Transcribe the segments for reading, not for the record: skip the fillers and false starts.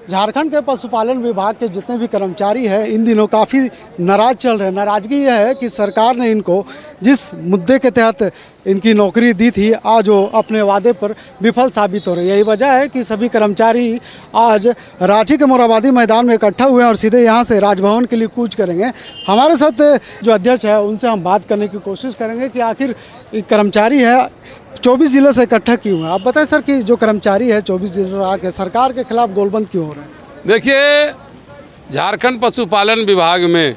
झारखंड के पशुपालन विभाग के जितने भी कर्मचारी हैं इन दिनों काफ़ी नाराज चल रहे हैं। नाराज़गी यह है कि सरकार ने इनको जिस मुद्दे के तहत इनकी नौकरी दी थी आज वो अपने वादे पर विफल साबित हो रही है। यही वजह है कि सभी कर्मचारी आज रांची के मोरहाबादी मैदान में इकट्ठा हुए हैं और सीधे यहाँ से राजभवन के लिए कूच करेंगे। हमारे साथ जो अध्यक्ष है उनसे हम बात करने की कोशिश करेंगे कि आखिर कर्मचारी है 24 जिले से इकट्ठा क्यों है। आप बताएं सर कि जो कर्मचारी है 24 जिले से आके सरकार के खिलाफ गोलबंद क्यों हो रहे हैं। देखिए, झारखंड पशुपालन विभाग में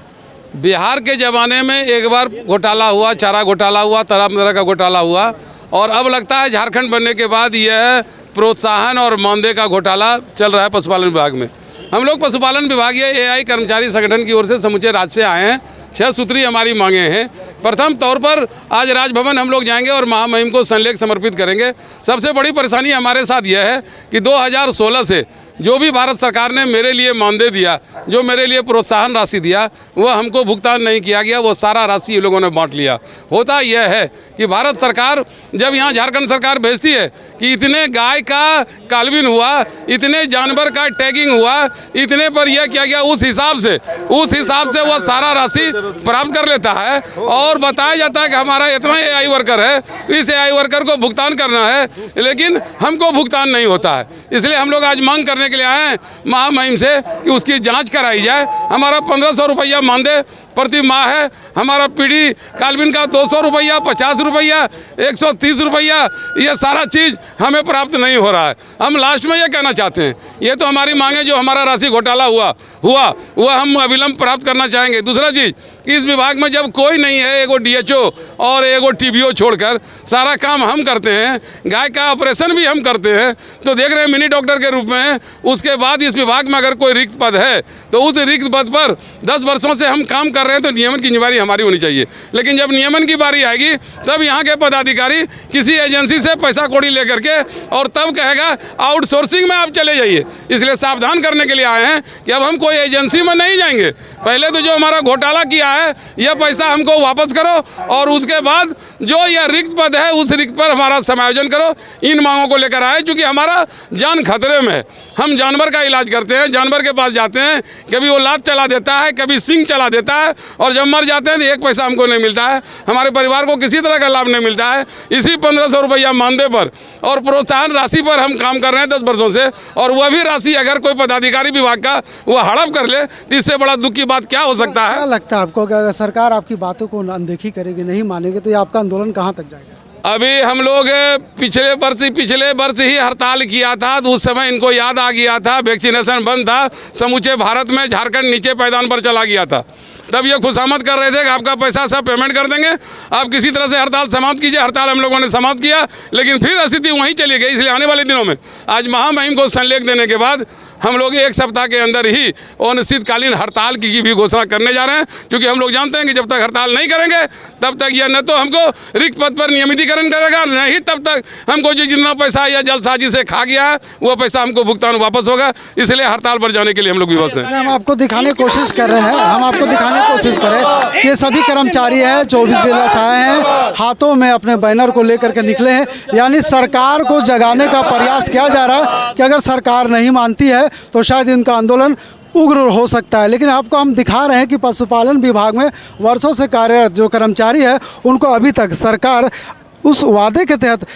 बिहार के ज़माने में एक बार घोटाला हुआ, चारा घोटाला हुआ, तरह का घोटाला हुआ और अब लगता है झारखंड बनने के बाद यह प्रोत्साहन और मानदेय का घोटाला चल रहा है पशुपालन विभाग में। हम लोग पशुपालन विभागीय एआई कर्मचारी संगठन की ओर से समूचे राज्य से आए हैं। 6 सूत्री हमारी मांगे हैं। प्रथम तौर पर आज राजभवन हम लोग जाएंगे और महामहिम को संलेख समर्पित करेंगे। सबसे बड़ी परेशानी हमारे साथ यह है कि 2016 से जो भी भारत सरकार ने मेरे लिए मानदेय दिया, जो मेरे लिए प्रोत्साहन राशि दिया, वह हमको भुगतान नहीं किया गया। वो सारा राशि ये लोगों ने बांट लिया। होता यह है कि भारत सरकार जब यहाँ झारखंड सरकार भेजती है कि इतने गाय का कालविन हुआ, इतने जानवर का टैगिंग हुआ, इतने पर यह किया गया, उस हिसाब से वह सारा राशि प्राप्त कर लेता है और बताया जाता है कि हमारा इतना एआई वर्कर है, इस एआई वर्कर को भुगतान करना है, लेकिन हमको भुगतान नहीं होता है। इसलिए हम लोग आज मांग करने के लिए आए हैं महामहिम से कि उसकी जांच कराई जाए। हमारा 1500 रुपया मानदेय प्रति माह है। हमारा पीढ़ी कालविन का 200 रुपया, 50 रुपया, 130 रुपया, ये सारा चीज़ हमें प्राप्त नहीं हो रहा है। हम लास्ट में ये कहना चाहते हैं, ये तो हमारी मांगे जो हमारा राशि घोटाला हुआ वह हम अविलंब प्राप्त करना चाहेंगे। दूसरा चीज़ कि इस विभाग में जब कोई नहीं है, एगो डीएचओ और एगो टीबीओ छोड़कर सारा काम हम करते हैं, गाय का ऑपरेशन भी हम करते हैं, तो देख रहे हैं मिनी डॉक्टर के रूप में। उसके बाद इस विभाग में अगर कोई रिक्त पद है तो उस रिक्त पद पर 10 वर्षों से हम काम कर रहे हैं, तो नियमन की जिम्मेदारी हमारी होनी चाहिए। लेकिन जब नियमन की बारी आएगी तब यहाँ के पदाधिकारी किसी एजेंसी से पैसा कौड़ी लेकर के और तब कहेगा आउटसोर्सिंग में आप चले जाइए। इसलिए सावधान करने के लिए आए हैं कि अब हम कोई एजेंसी में नहीं जाएंगे। पहले तो जो हमारा घोटाला किया है यह पैसा हमको वापस करो और उसके बाद जो यह रिक्त पद है उस रिक्त पर हमारा समायोजन करो। इन मांगों को लेकर आए क्योंकि हमारा जान खतरे में है। हम जानवर का इलाज करते हैं, जानवर के पास जाते हैं, कभी वो लात चला देता है, कभी सिंग चला देता है और जब मर जाते हैं तो एक पैसा हमको नहीं मिलता है। हमारे परिवार को किसी तरह का लाभ नहीं मिलता है। इसी 1500 रुपया मानदेय पर और प्रोत्साहन राशि पर हम काम कर रहे हैं 10 वर्षों से, और वह भी राशि अगर कोई पदाधिकारी विभाग का वह हड़प कर ले तो इससे बड़ा दुख की बात क्या हो सकता है। क्या लगता है आपको कि अगर सरकार आपकी बातों को अनदेखी करेगी, नहीं मानेगी, तो ये आपका आंदोलन कहाँ तक जाएगा? अभी हम लोग पिछले वर्ष ही हड़ताल किया था, तो उस समय इनको याद आ गया था, वैक्सीनेशन बंद था, समूचे भारत में झारखंड नीचे पायदान पर चला गया था। तब ये खुशामद कर रहे थे कि आपका पैसा सब पेमेंट कर देंगे, आप किसी तरह से हड़ताल समाप्त कीजिए। हड़ताल हम लोगों ने समाप्त किया, लेकिन फिर स्थिति वहीं चली गई। इसलिए आने वाले दिनों में आज महामहिम को संलेख देने के बाद हम लोग 1 सप्ताह के अंदर ही अनिश्चितकालीन हड़ताल की भी घोषणा करने जा रहे हैं, क्योंकि हम लोग जानते हैं कि जब तक हड़ताल नहीं करेंगे तब तक यह न तो हमको रिक्त पद पर नियमितीकरण करेगा, न ही तब तक हमको जो जितना पैसा या जल्दसाजी से खा गया है वह पैसा हमको भुगतान वापस होगा। इसलिए हड़ताल पर जाने के लिए हम लोग विवश हैं। हम आपको दिखाने की कोशिश कर रहे हैं, कि ये सभी कर्मचारी है 24 जिले से आए हैं, हाथों में अपने बैनर को लेकर के निकले हैं। यानी सरकार को जगाने का प्रयास किया जा रहा है कि अगर सरकार नहीं मानती है तो शायद इनका आंदोलन उग्र हो सकता है। लेकिन आपको हम दिखा रहे हैं कि पशुपालन विभाग में वर्षों से कार्यरत जो कर्मचारी है उनको अभी तक सरकार उस वादे के तहत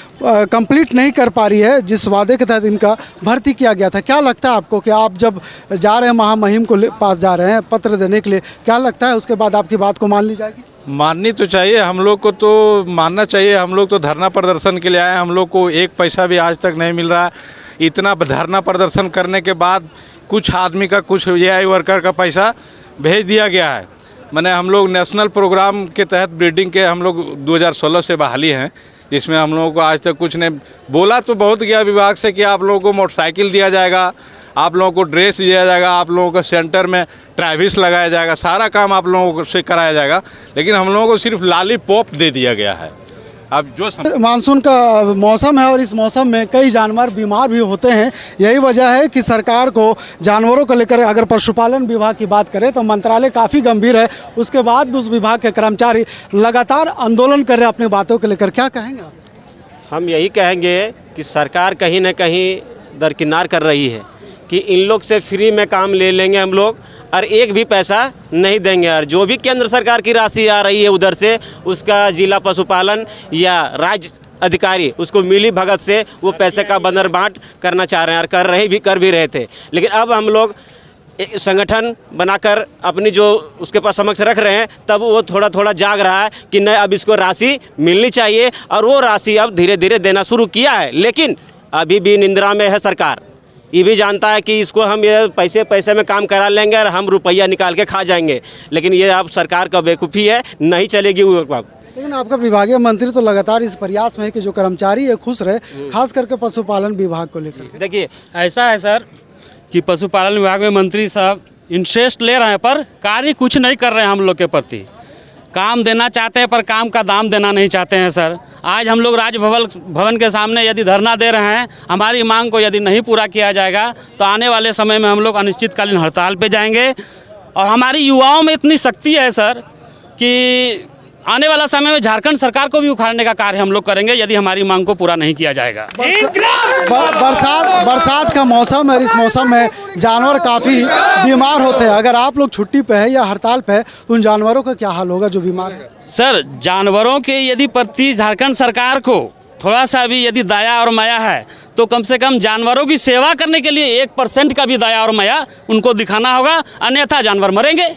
कंप्लीट नहीं कर पा रही है जिस वादे के तहत इनका भर्ती किया गया था। क्या लगता है आपको कि आप जब जा रहे हैं महामहिम को पास जा रहे हैं पत्र देने के लिए, क्या लगता है उसके बाद आपकी बात को मान ली जाएगी? माननी तो चाहिए, हम लोग को तो मानना चाहिए। हम लोग तो धरना प्रदर्शन के लिए आए हैं, हम लोग को 1 पैसा भी आज तक नहीं मिल रहा। इतना धरना प्रदर्शन करने के बाद कुछ आदमी का, कुछ एआई वर्कर का पैसा भेज दिया गया है। मैंने हम लोग नेशनल प्रोग्राम के तहत ब्रीडिंग के हम लोग 2016 से बहाली हैं, जिसमें हम लोगों को आज तक कुछ नहीं बोला तो बहुत गया विभाग से कि आप लोगों को मोटरसाइकिल दिया जाएगा, आप लोगों को ड्रेस दिया जाएगा, आप लोगों को सेंटर में ट्रैविस लगाया जाएगा, सारा काम आप लोगों से कराया जाएगा। लेकिन हम लोगों को सिर्फ लॉलीपॉप दे दिया गया है। अब जो मानसून का मौसम है और इस मौसम में कई जानवर बीमार भी होते हैं। यही वजह है कि सरकार को जानवरों को लेकर, अगर पशुपालन विभाग की बात करें तो मंत्रालय काफ़ी गंभीर है, उसके बाद भी उस विभाग के कर्मचारी लगातार आंदोलन कर रहे हैं अपनी बातों को लेकर। क्या कहेंगे आप? हम यही कहेंगे कि सरकार कहीं न कहीं दरकिनार कर रही है, कि इन लोग से फ्री में काम ले लेंगे हम लोग और एक भी पैसा नहीं देंगे, और जो भी केंद्र सरकार की राशि आ रही है उधर से उसका जिला पशुपालन या राज्य अधिकारी उसको मिली भगत से वो पैसे का बंदरबांट करना चाह रहे हैं और कर भी रहे थे। लेकिन अब हम लोग एक संगठन बनाकर अपनी जो उसके पास समक्ष रख रहे हैं, तब वो थोड़ा थोड़ा जाग रहा है कि नहीं, अब इसको राशि मिलनी चाहिए, और वो राशि अब धीरे धीरे देना शुरू किया है। लेकिन अभी भी निंद्रा में है सरकार, ये भी जानता है कि इसको हम ये पैसे में काम करा लेंगे और हम रुपया निकाल के खा जाएंगे, लेकिन ये अब सरकार का बेवकूफ़ी है, नहीं चलेगी वो अब। लेकिन आपका विभागीय मंत्री तो लगातार इस प्रयास में है कि जो कर्मचारी है खुश रहे, खास करके पशुपालन विभाग को लेकर। देखिए ऐसा है सर कि पशुपालन विभाग में मंत्री साहब इंटरेस्ट ले रहे हैं पर कार्य कुछ नहीं कर रहे हैं हम लोग के प्रति। काम देना चाहते हैं पर काम का दाम देना नहीं चाहते हैं सर। आज हम लोग राजभवन के सामने यदि धरना दे रहे हैं, हमारी मांग को यदि नहीं पूरा किया जाएगा तो आने वाले समय में हम लोग अनिश्चितकालीन हड़ताल पे जाएंगे। और हमारी युवाओं में इतनी शक्ति है सर कि आने वाला समय में झारखंड सरकार को भी उखाड़ने का कार्य हम लोग करेंगे यदि हमारी मांग को पूरा नहीं किया जाएगा। बरसात का मौसम है, इस मौसम में जानवर काफ़ी बीमार होते हैं। अगर आप लोग छुट्टी पे है या हड़ताल पे है तो उन जानवरों का क्या हाल होगा जो बीमार है? सर जानवरों के यदि प्रति झारखंड सरकार को थोड़ा सा भी यदि दया और माया है तो कम से कम जानवरों की सेवा करने के लिए 1% का भी दया और माया उनको दिखाना होगा, अन्यथा जानवर मरेंगे।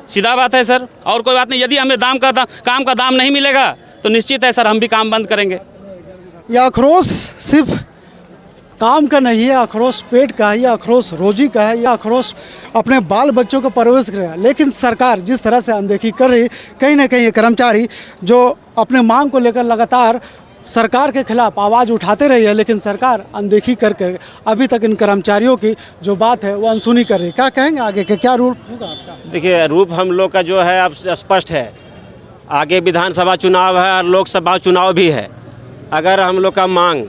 सीधा बात है सर, और कोई बात नहीं। यदि हमें काम का दाम नहीं मिलेगा तो निश्चित है सर हम भी काम बंद करेंगे। यह आक्रोश सिर्फ काम का नहीं है, आक्रोश पेट का है, यह आक्रोश रोजी का है, यह आक्रोश अपने बाल बच्चों को परवरिश करेगा। लेकिन सरकार जिस तरह से अनदेखी कर रही, कहीं ना कहीं ये कर्मचारी जो अपने मांग को लेकर लगातार सरकार के खिलाफ आवाज़ उठाते रही है, लेकिन सरकार अनदेखी करके अभी तक इन कर्मचारियों की जो बात है वो अनसुनी कर रही है। क्या कहेंगे आगे के क्या रूप होगा आपका? देखिए रूप हम लोग का जो है अब स्पष्ट है। आगे विधानसभा चुनाव है और लोकसभा चुनाव भी है। अगर हम लोग का मांग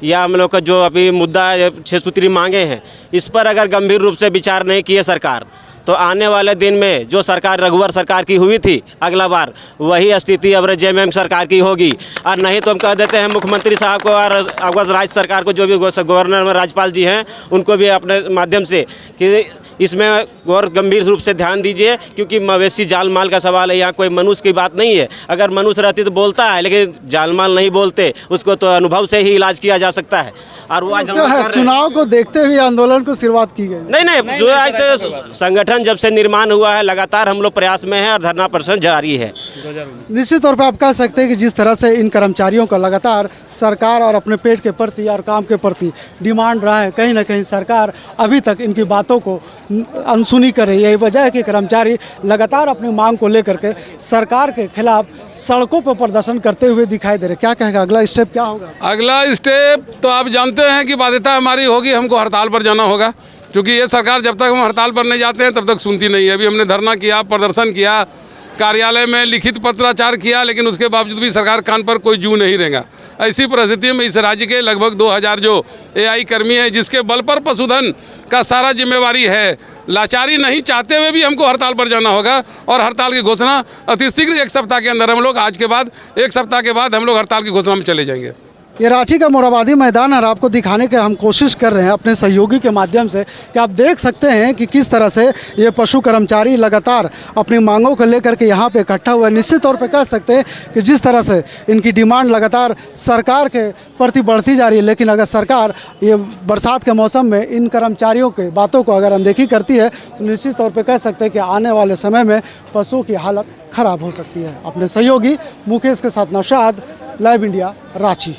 या हम लोग का जो अभी मुद्दा 6 सूत्री मांगे हैं, इस पर अगर गंभीर रूप से विचार नहीं किए सरकार, तो आने वाले दिन में जो सरकार रघुवर सरकार की हुई थी अगला बार, वही स्थिति अब जेएमएम सरकार की होगी। और नहीं तो हम कह देते हैं मुख्यमंत्री साहब को और अवध राज्य सरकार को, जो भी गवर्नर राज्यपाल जी हैं, उनको भी अपने माध्यम से कि इसमें और गंभीर रूप से ध्यान दीजिए, क्योंकि मवेशी जाल माल का सवाल है। यहाँ कोई मनुष्य की बात नहीं है। अगर मनुष्य रहती तो बोलता है, लेकिन जाल माल नहीं बोलते, उसको तो अनुभव से ही इलाज किया जा सकता है। और वो आज चुनाव को देखते हुए आंदोलन को शुरुआत की गई? नहीं, जो आज तो संगठन जब से निर्माण हुआ है लगातार हम लोग प्रयास में हैं और धरना प्रदर्शन जारी है। निश्चित तौर पर आप कह सकते हैं कि जिस तरह से इन कर्मचारियों का लगातार सरकार और अपने पेट के प्रति और काम के प्रति डिमांड रहा है, कहीं ना कहीं सरकार अभी तक इनकी बातों को अनसुनी कर रही है। यही वजह है कि कर्मचारी लगातार अपनी मांग को लेकर के सरकार के खिलाफ सड़कों पर प्रदर्शन करते हुए दिखाई दे रहे। क्या कहेगा अगला स्टेप क्या होगा? अगला स्टेप तो आप जानते हैं कि बाध्यता हमारी होगी, हमको हड़ताल पर जाना होगा, क्योंकि ये सरकार जब तक हम हड़ताल पर नहीं जाते हैं तब तक सुनती नहीं है। अभी हमने धरना किया, प्रदर्शन किया, कार्यालय में लिखित पत्राचार किया, लेकिन उसके बावजूद भी सरकार कान पर कोई जू नहीं रहेगा। ऐसी परिस्थिति में इस राज्य के लगभग 2000 जो एआई कर्मी हैं, जिसके बल पर पशुधन का सारा जिम्मेवारी है, लाचारी नहीं चाहते हुए भी हमको हड़ताल पर जाना होगा। और हड़ताल की घोषणा अति शीघ्र 1 सप्ताह के अंदर हम लोग, आज के बाद 1 सप्ताह के बाद हम लोग हड़ताल की घोषणा में चले जाएंगे। ये रांची का मोराबादी मैदान है और आपको दिखाने के हम कोशिश कर रहे हैं अपने सहयोगी के माध्यम से कि आप देख सकते हैं कि किस तरह से ये पशु कर्मचारी लगातार अपनी मांगों को लेकर के यहाँ पे इकट्ठा हुआ है। निश्चित तौर पे कह सकते हैं कि जिस तरह से इनकी डिमांड लगातार सरकार के प्रति बढ़ती जा रही है, लेकिन अगर सरकार ये बरसात के मौसम में इन कर्मचारियों के बातों को अगर अनदेखी करती है तो निश्चित तौर पर कह सकते हैं कि आने वाले समय में पशुओं की हालत ख़राब हो सकती है। अपने सहयोगी मुकेश के साथ नौशाद, लाइव इंडिया, रांची।